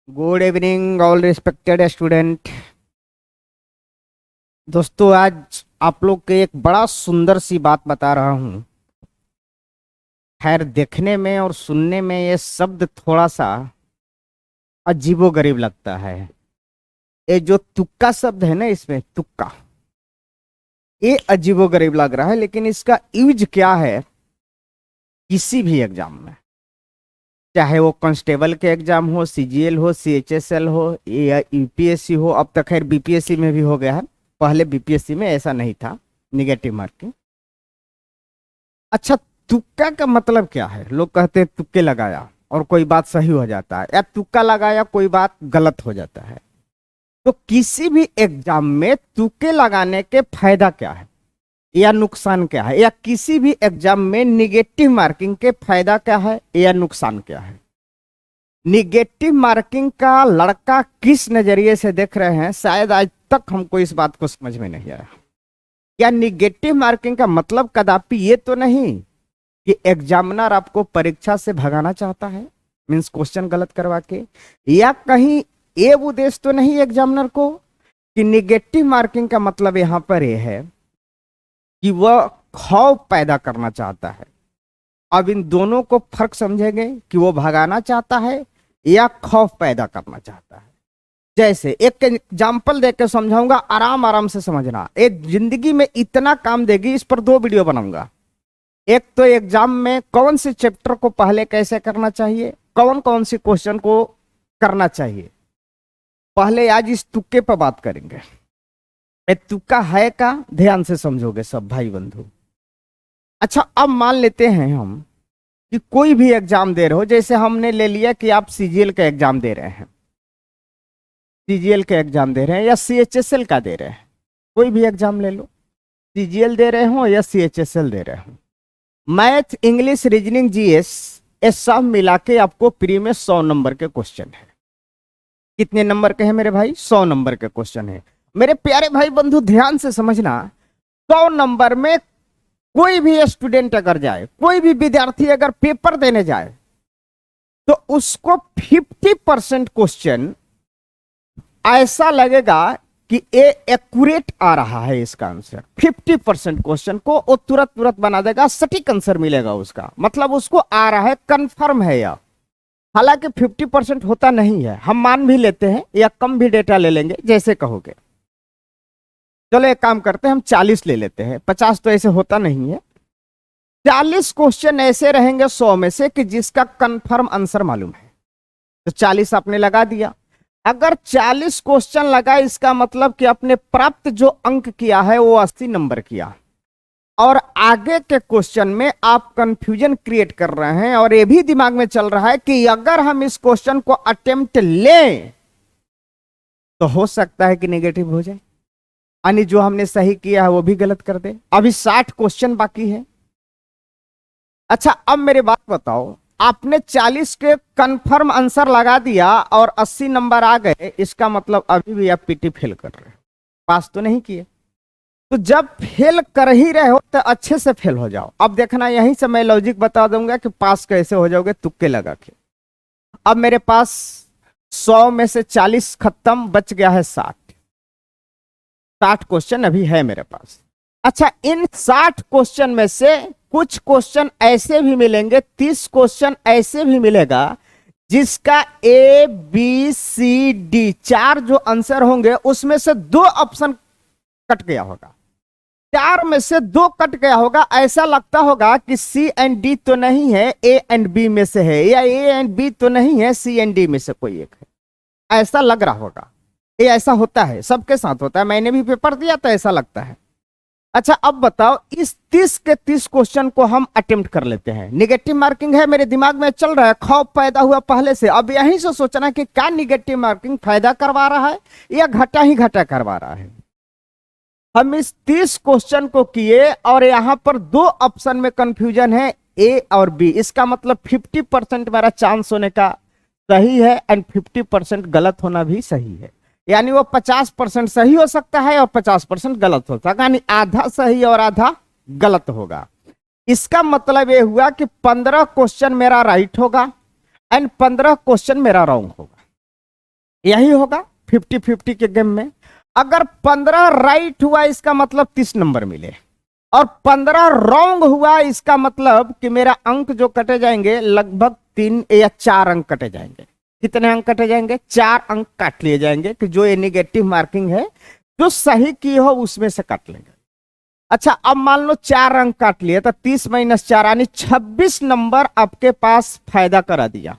Good evening all respected student. दोस्तों, आज आप लोग के एक बड़ा सुंदर सी बात बता रहा हूँ। खैर, देखने में और सुनने में ये शब्द थोड़ा सा अजीबोगरीब लगता है। ये जो तुक्का शब्द है ना, इसमें तुक्का, ये अजीबोगरीब लग रहा है, लेकिन इसका यूज क्या है किसी भी एग्जाम में, चाहे वो कांस्टेबल के एग्जाम हो, सीजीएल हो, सीएचएसएल हो या यूपीएससी हो। अब तक खैर बीपीएससी में भी हो गया है, पहले बीपीएससी में ऐसा नहीं था, निगेटिव मार्किंग। अच्छा, तुक्का का मतलब क्या है? लोग कहते हैं तुक्के लगाया और कोई बात सही हो जाता है, या तुक्का लगाया कोई बात गलत हो जाता है। तो किसी भी एग्जाम में तुक्के लगाने के फायदा क्या है या नुकसान क्या है, या किसी भी एग्जाम में निगेटिव मार्किंग के फायदा क्या है या नुकसान क्या है? निगेटिव मार्किंग का लड़का किस नजरिए से देख रहे हैं, शायद आज तक हमको इस बात को समझ में नहीं आया। क्या निगेटिव मार्किंग का मतलब कदापि ये तो नहीं कि एग्जामिनर आपको परीक्षा से भगाना चाहता है, मीन्स क्वेश्चन गलत करवा के, या कहीं ये उद्देश्य तो नहीं एग्जामिनर को कि निगेटिव मार्किंग का मतलब यहां पर यह है कि वह खौफ पैदा करना चाहता है। अब इन दोनों को फर्क समझेंगे कि वो भगाना चाहता है या खौफ पैदा करना चाहता है। जैसे एक एग्जाम्पल देकर समझाऊंगा, आराम आराम से समझना। एक जिंदगी में इतना काम देगी, इस पर 2 वीडियो बनाऊंगा। एक तो एग्जाम में कौन से चैप्टर को पहले कैसे करना चाहिए, कौन कौन से क्वेश्चन को करना चाहिए। पहले आज इस तुक्के पर बात करेंगे। ये तुक्का है का ध्यान से समझोगे सब भाई बंधु। अच्छा, अब मान लेते हैं हम कि कोई भी एग्जाम दे रहे हो, जैसे हमने ले लिया कि आप सीजीएल का एग्जाम दे रहे हैं, सीजीएल का एग्जाम दे रहे हैं या सीएचएसएल का दे रहे हैं। कोई भी एग्जाम ले लो, सीजीएल दे रहे हो या सीएचएसएल दे रहे हो। मैथ, इंग्लिश, रीजनिंग, जीएस, ये सब मिला के आपको प्री में 100 नंबर के क्वेश्चन है। कितने नंबर के हैं मेरे भाई? 100 नंबर के क्वेश्चन है। मेरे प्यारे भाई बंधु, ध्यान से समझना। 100 नंबर में कोई भी स्टूडेंट अगर जाए, कोई भी विद्यार्थी अगर पेपर देने जाए, तो उसको 50% क्वेश्चन ऐसा लगेगा कि ये एक्यूरेट आ रहा है इसका आंसर। 50% क्वेश्चन को वो तुरंत तुरंत बना देगा, सटीक आंसर मिलेगा उसका, मतलब उसको आ रहा है, कंफर्म है यह। हालांकि 50% होता नहीं है, हम मान भी लेते हैं या कम भी डेटा ले लेंगे जैसे कहोगे। चलो एक काम करते हैं, हम 40 ले लेते हैं, 50 तो ऐसे होता नहीं है। 40 क्वेश्चन ऐसे रहेंगे 100 में से कि जिसका कंफर्म आंसर मालूम है, तो 40 आपने लगा दिया। अगर 40 क्वेश्चन लगा, इसका मतलब कि आपने प्राप्त जो अंक किया है वो 80 नंबर किया, और आगे के क्वेश्चन में आप कंफ्यूजन क्रिएट कर रहे हैं, और ये भी दिमाग में चल रहा है कि अगर हम इस क्वेश्चन को अटेम्प्ट लें तो हो सकता है कि नेगेटिव हो जाए, यानी जो हमने सही किया है वो भी गलत कर दे। अभी 60 क्वेश्चन बाकी है। अच्छा, अब मेरी बात बताओ, आपने 40 के कंफर्म आंसर लगा दिया और 80 नंबर आ गए, इसका मतलब अभी भी आप पीटी फेल कर रहे हो, पास तो नहीं किए। तो जब फेल कर ही रहे हो तो अच्छे से फेल हो जाओ। अब देखना, यहीं से मैं लॉजिक बता दूंगा कि पास कैसे हो जाओगे तुक्के लगा के। अब मेरे पास 100 में से 40 खत्म, बच गया है 60। 60 क्वेश्चन अभी है मेरे पास। अच्छा, इन 60 क्वेश्चन में से कुछ क्वेश्चन ऐसे भी मिलेंगे, 30 क्वेश्चन ऐसे भी मिलेगा जिसका ए बी सी डी 4 जो आंसर होंगे, उसमें से 2 ऑप्शन कट गया होगा। 4 में से 2 कट गया होगा। ऐसा लगता होगा कि सी एंड डी तो नहीं है, ए एंड बी में से है, या ए एंड बी तो नहीं है, सी एंड डी में से कोई एक है, ऐसा लग रहा होगा। ये ऐसा होता है, सबके साथ होता है, मैंने भी पेपर दिया तो ऐसा लगता है। अच्छा, अब बताओ, इस 30 के 30 क्वेश्चन को हम अटेम्प्ट कर लेते हैं। निगेटिव मार्किंग है, मेरे दिमाग में चल रहा है, खौफ पैदा हुआ पहले से। अब यहीं से सोचना कि क्या निगेटिव मार्किंग फायदा करवा रहा है या घाटा ही घाटा करवा रहा है। हम इस 30 क्वेश्चन को किए और यहां पर 2 ऑप्शन में कंफ्यूजन है, ए और बी। इसका मतलब 50% मेरा चांस होने का सही है एंड 50% गलत होना भी सही है। यानी वो 50% सही हो सकता है और 50% गलत हो सकता है, यानी आधा सही और आधा गलत होगा। इसका मतलब ये हुआ कि 15 क्वेश्चन मेरा राइट होगा एंड 15 क्वेश्चन मेरा रॉन्ग होगा। यही होगा 50-50 के गेम में। अगर 15 राइट हुआ इसका मतलब 30 नंबर मिले, और 15 रॉन्ग हुआ इसका मतलब कि मेरा अंक जो कटे जाएंगे लगभग 3 या 4 अंक कटे जाएंगे। कितने अंक कटे जाएंगे? 4 अंक काट लिए जाएंगे कि जो ये निगेटिव मार्किंग है जो सही की हो उसमें से काट लेंगे। अच्छा, अब मान लो 4 अंक काट लिए तो 30 - 4 यानी 26 नंबर आपके पास फायदा करा दिया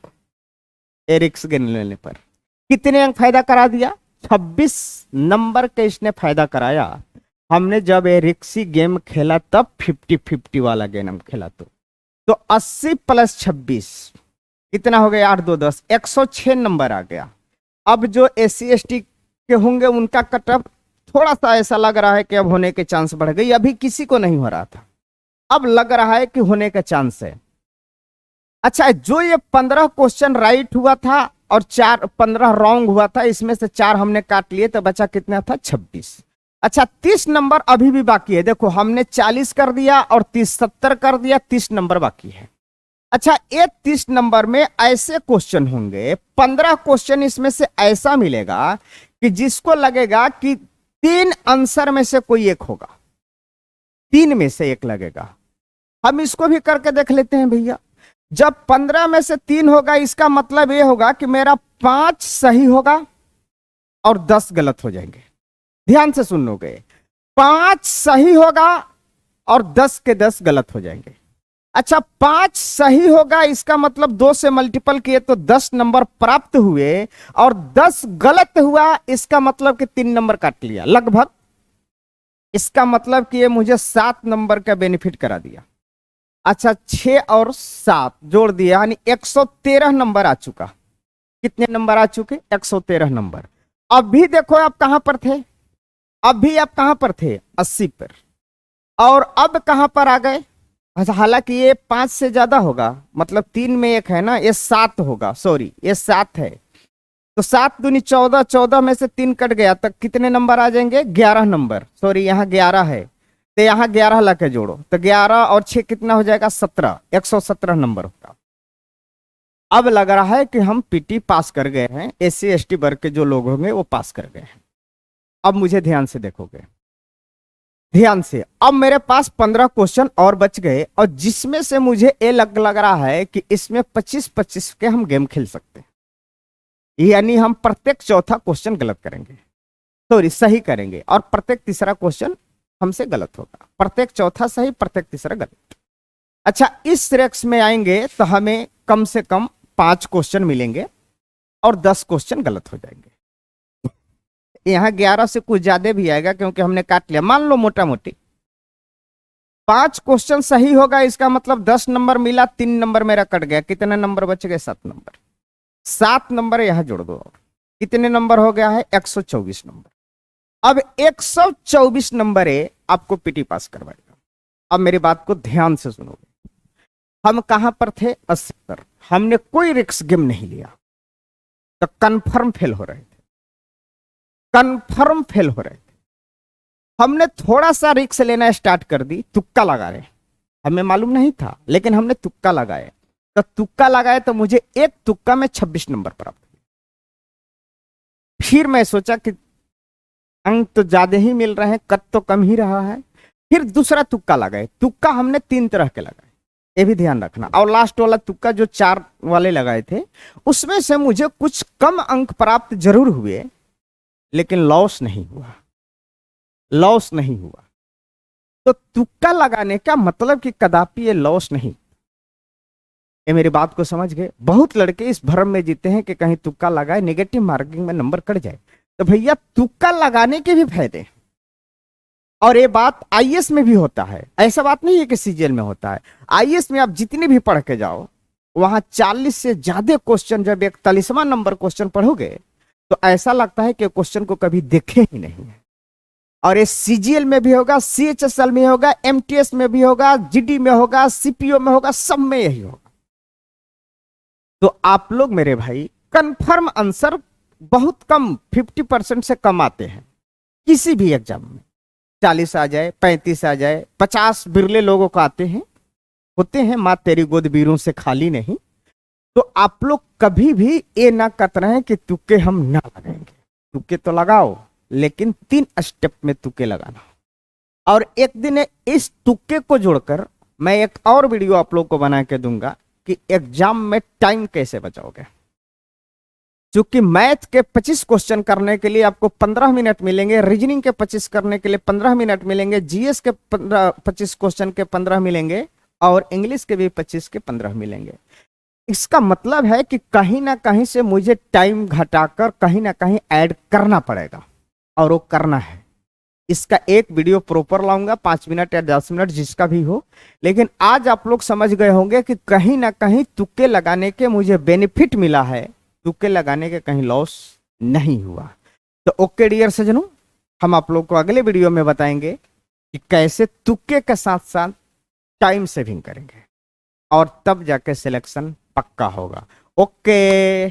एरिक्स गिन लेने पर। कितने अंक फायदा करा दिया? 26 नंबर के इसने फायदा कराया। हमने जब एरिक्सी गेम खेला तब 50-50 वाला गेम खेला तो 80 + 26 कितना हो गया? 8 2 10, 106 नंबर आ गया। अब जो SC ST के होंगे उनका कटअप थोड़ा सा ऐसा लग रहा है कि अब होने के चांस बढ़ गई। अभी किसी को नहीं हो रहा था, अब लग रहा है कि होने का चांस है। अच्छा, जो ये 15 क्वेश्चन राइट हुआ था और 15 रॉन्ग हुआ था, इसमें से 4 हमने काट लिए तो बचा कितना था? 26। अच्छा, 30 नंबर अभी भी बाकी है। देखो, हमने 40 कर दिया और 30 70 कर दिया, 30 नंबर बाकी है। अच्छा, ये 30 नंबर में ऐसे क्वेश्चन होंगे, 15 क्वेश्चन इसमें से ऐसा मिलेगा कि जिसको लगेगा कि 3 आंसर में से कोई एक होगा, 3 में से एक लगेगा। हम इसको भी करके देख लेते हैं भैया। जब 15 में से 3 होगा इसका मतलब यह होगा कि मेरा 5 सही होगा और 10 गलत हो जाएंगे। ध्यान से सुनोगे, 5 सही होगा और 10 के 10 गलत हो जाएंगे। अच्छा, 5 सही होगा इसका मतलब 2 से मल्टीपल किए तो 10 नंबर प्राप्त हुए, और 10 गलत हुआ इसका मतलब कि 3 नंबर काट लिया लगभग। इसका मतलब कि ये मुझे 7 नंबर का बेनिफिट करा दिया। अच्छा, 6 और 7 जोड़ दिया यानी 113 नंबर आ चुका। कितने नंबर आ चुके? 113 नंबर। अभी देखो आप कहां पर थे, अभी आप कहां पर थे? 80 पर। और अब कहां पर आ गए? अच्छा, हालांकि ये 5 से ज्यादा होगा, मतलब 3 में 1 है ना, ये 7 होगा, सॉरी ये 7 है। तो 7 दूनी 14, 14 में से 3 कट गया तो कितने नंबर आ जाएंगे? 11 नंबर। सॉरी, यहाँ 11 है तो यहाँ 11 ला के जोड़ो तो 11 और 6 कितना हो जाएगा? 17, 117 नंबर होगा। अब लग रहा है कि हम पीटी पास कर गए हैं, SC ST वर्ग के जो लोग होंगे वो पास कर गए हैं। अब मुझे ध्यान से देखोगे, ध्यान से। अब मेरे पास 15 क्वेश्चन और बच गए, और जिसमें से मुझे ये लग रहा है कि इसमें 25-25 के हम गेम खेल सकते हैं। यानी हम प्रत्येक चौथा क्वेश्चन गलत करेंगे, सॉरी सही करेंगे, और प्रत्येक तीसरा क्वेश्चन हमसे गलत होगा। प्रत्येक चौथा सही, प्रत्येक तीसरा गलत। अच्छा, इस रेक्स में आएंगे तो हमें कम से कम 5 क्वेश्चन मिलेंगे और 10 क्वेश्चन गलत हो जाएंगे। यहाँ 11 से कुछ ज्यादा भी आएगा क्योंकि हमने काट लिया। मान लो मोटा मोटी 5 क्वेश्चन सही होगा इसका मतलब 10 नंबर मिला, 3 नंबर मेरा कट गया। कितने नंबर बच गए? 7 नंबर। 7 नंबर यहां जोड़ दो, और कितने नंबर हो गया है? 124 नंबर। अब 124 नंबर है आपको पीटी पास करवाएगा। अब मेरी बात को ध्यान से सुनोगे, हम कहां पर थे? 80 पर। हमने कोई रिस्क गेम नहीं लिया तो कंफर्म फेल हो रहे थे, कंफर्म फेल हो रहे थे। हमने थोड़ा सा रिस्क लेना स्टार्ट कर दी, तुक्का लगा रहे। हमें मालूम नहीं था लेकिन हमने तुक्का लगाए, तो तुक्का लगाए तो मुझे एक तुक्का में 26 नंबर प्राप्त हुए। फिर मैं सोचा कि अंक तो ज्यादा ही मिल रहे हैं, कट तो कम ही रहा है। फिर दूसरा तुक्का लगाए। तुक्का हमने 3 तरह के लगाए, ये भी ध्यान रखना। और लास्ट वाला तुक्का जो 4 वाले लगाए थे उसमें से मुझे कुछ कम अंक प्राप्त जरूर हुए, लेकिन लॉस नहीं हुआ, लॉस नहीं हुआ। तो तुक्का लगाने का मतलब कि कदापि ये लॉस नहीं। ये मेरी बात को समझ गए? बहुत लड़के इस भ्रम में जीते हैं कि कहीं तुक्का लगाए नेगेटिव मार्किंग में नंबर कट जाए। तो भैया तुक्का लगाने के भी फायदे हैं, और ये बात आईएएस में भी होता है। ऐसा बात नहीं है कि सीजीएल में होता है। आईएएस में आप जितने भी पढ़ के जाओ, वहां 40 से ज्यादा क्वेश्चन, जब 41वां नंबर क्वेश्चन पढ़ोगे तो ऐसा लगता है कि क्वेश्चन को कभी देखे ही नहीं है। और ये सीजीएल में भी होगा, सीएचएसएल में होगा, एमटीएस में भी होगा, जीडी में होगा, सीपीओ में होगा, सब में यही होगा। तो आप लोग मेरे भाई कंफर्म आंसर बहुत कम, 50% से कम आते हैं किसी भी एग्जाम में। 40 आ जाए, 35 आ जाए, 50 बिरले लोगों को आते हैं, होते हैं। माँ तेरी गोद वीरों से खाली नहीं। तो आप लोग कभी भी ये ना करते रहे कि तुक्के हम ना लगाएंगे। तुक्के तो लगाओ, लेकिन 3 स्टेप में तुक्के लगाना। और एक दिन इस तुक्के को जोड़कर मैं एक और वीडियो आप लोग को बना के दूंगा कि एग्जाम में टाइम कैसे बचाओगे। क्योंकि मैथ के 25 क्वेश्चन करने के लिए आपको 15 मिनट मिलेंगे, रीजनिंग के 25 करने के लिए 15 मिनट मिलेंगे, जीएस के 25 क्वेश्चन के 15 मिलेंगे, और इंग्लिश के भी 25 के 15 मिलेंगे। इसका मतलब है कि कहीं ना कहीं से मुझे टाइम घटाकर कहीं ना कहीं ऐड करना पड़ेगा, और वो करना है। इसका एक वीडियो प्रॉपर लाऊंगा, 5 मिनट या 10 मिनट जिसका भी हो। लेकिन आज आप लोग समझ गए होंगे कि कहीं ना कहीं तुक्के लगाने के मुझे बेनिफिट मिला है, तुक्के लगाने के कहीं लॉस नहीं हुआ। तो ओके डियर सजनों, हम आप लोग को अगले वीडियो में बताएंगे कि कैसे तुक्के के साथ साथ टाइम सेविंग करेंगे, और तब जाके सिलेक्शन पक्का होगा। ओके।